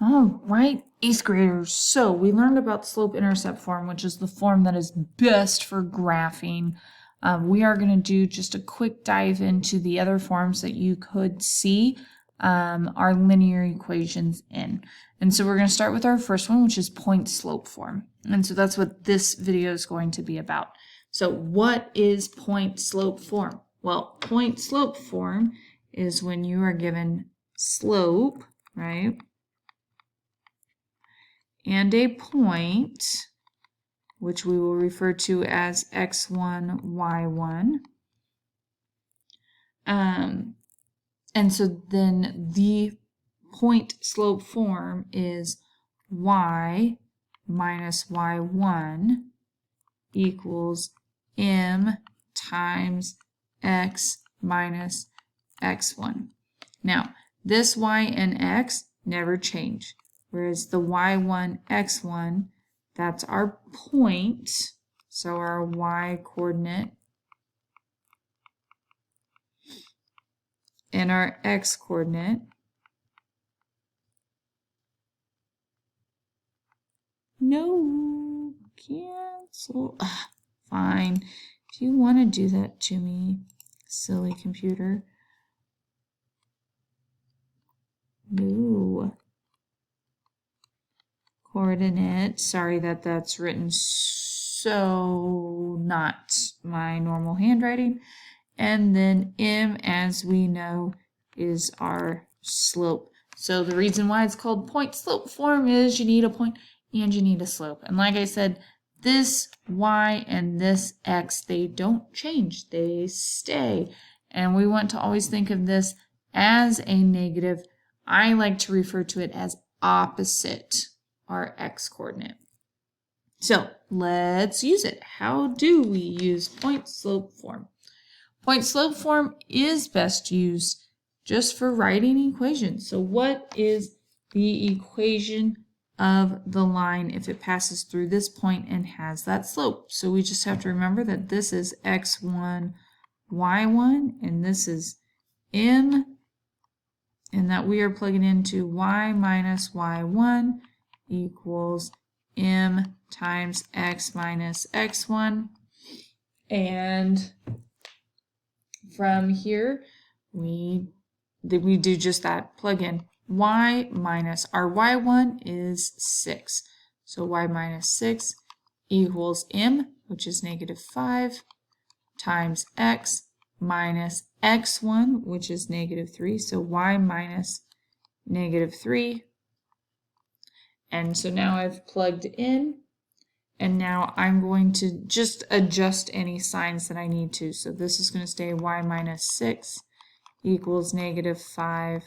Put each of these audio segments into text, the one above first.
All right, 8th graders. So we learned about slope-intercept form, which is the form that is best for graphing. We are going to do just a quick dive into the other forms that you could see our linear equations in. And so we're going to start with our first one, which is point-slope form. And so that's what this video is going to be about. So what is point-slope form? Well, point-slope form is when you are given slope, right, and a point, which we will refer to as x1, y1. And so then the point slope form is y minus y1 equals m times x minus x1. Now, this y and x never change. Whereas the y1, x1, that's our point, so our y coordinate, and our x coordinate. No, cancel. Ugh, fine. If you want to do that to me, silly computer. No. Coordinate, sorry that that's written so not my normal handwriting. And then m, as we know, is our slope. So the reason why it's called point slope form is you need a point and you need a slope. And like I said, this y and this x, they don't change, they stay. And we want to always think of this as a negative. I like to refer to it as opposite our x coordinate. So let's use it. How do we use point slope form? Point slope form is best used just for writing equations. So what is the equation of the line if it passes through this point and has that slope? So we just have to remember that this is x1, y1, and this is m, and that we are plugging into y minus y1 equals m times x minus x1. And from here, we do just that, plug in y minus, our y1 is 6. So y minus 6 equals m, which is -5, times x minus x1, which is -3. So y minus -3. And so now I've plugged in, and now I'm going to just adjust any signs that I need to. So this is going to stay y minus 6 equals -5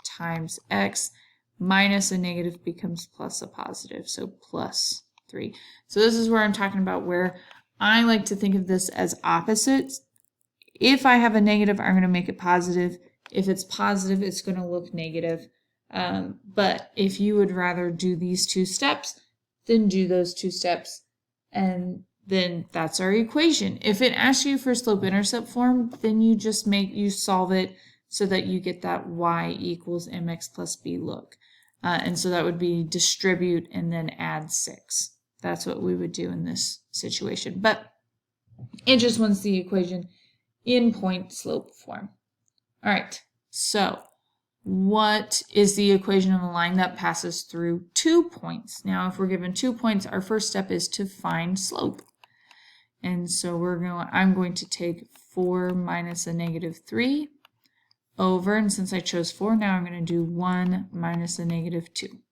times x. Minus a negative becomes plus a positive, so plus 3. So this is where I'm talking about where I like to think of this as opposites. If I have a negative, I'm going to make it positive. If it's positive, it's going to look negative. But if you would rather do these two steps, then do those two steps, and then that's our equation. If it asks you for slope-intercept form, then you just solve it so that you get that y equals mx plus b look. And so that would be distribute and then add 6. That's what we would do in this situation. But it just wants the equation in point slope form. All right, so what is the equation of a line that passes through 2 points? Now, if we're given 2 points, our first step is to find slope. And so I'm going to take 4 minus a -3 over, and since I chose 4, now I'm going to do 1 minus a -2.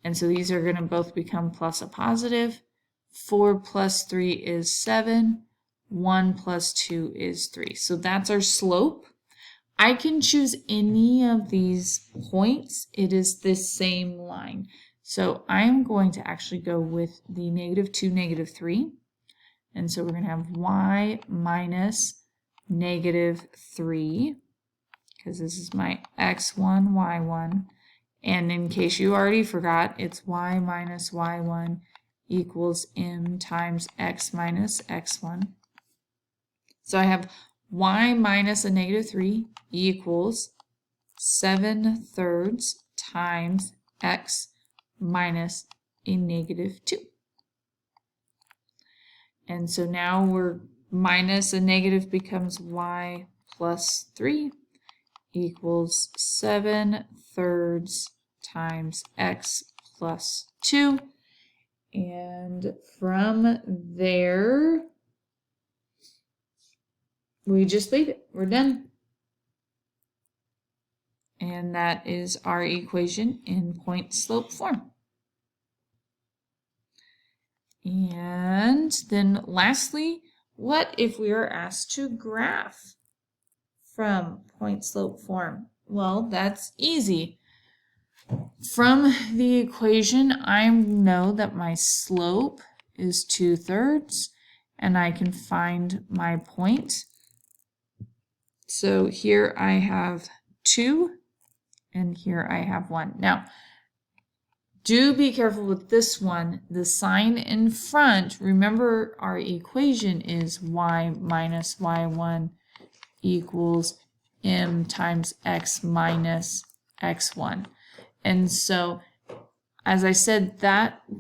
And so these are going to both become plus a positive. 4 plus 3 is 7. 1 plus 2 is 3. So that's our slope. I can choose any of these points. It is the same line. So I'm going to actually go with the -2, -3. And so we're going to have y minus -3, because this is my x1, y1. And in case you already forgot, it's y minus y1 equals m times x minus x1. So I have y minus a -3 equals 7/3 times x minus a negative 2. And so now we're minus a negative becomes y plus 3 equals 7/3 times x plus 2. And from there, we just leave it. We're done. And that is our equation in point-slope form. And then lastly, what if we are asked to graph from point-slope form? Well, that's easy. From the equation, I know that my slope is 2/3, and I can find my point. So here I have 2, and here I have 1. Now, do be careful with this one. The sign in front, remember our equation is y minus y1 equals m times x minus x1. And so, as I said,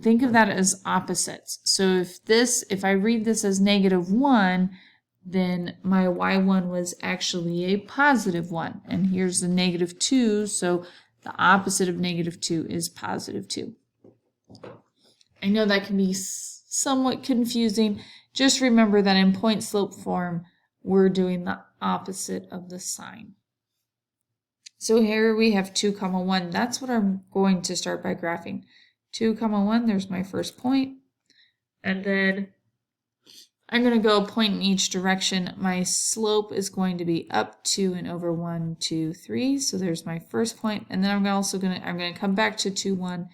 think of that as opposites. So if I read this as -1, then my y1 was actually a positive 1. And here's the -2, so the opposite of -2 is positive 2. I know that can be somewhat confusing. Just remember that in point-slope form, we're doing the opposite of the sign. So here we have 2, 1. That's what I'm going to start by graphing. 2, 1, there's my first point. And then I'm going to go a point in each direction. My slope is going to be up 2 and over 1, 2, 3. So there's my first point. And then I'm going to come back to 2, 1,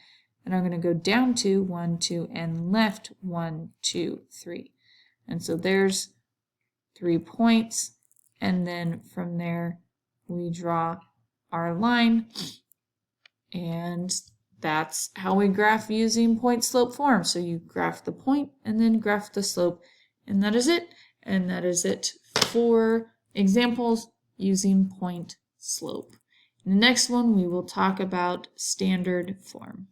and I'm going to go down 2, 1, 2, and left 1, 2, 3. And so there's 3 points. And then from there, we draw our line. And that's how we graph using point-slope form. So you graph the point and then graph the slope. And that is it. And that is it for examples using point slope. In the next one, we will talk about standard form.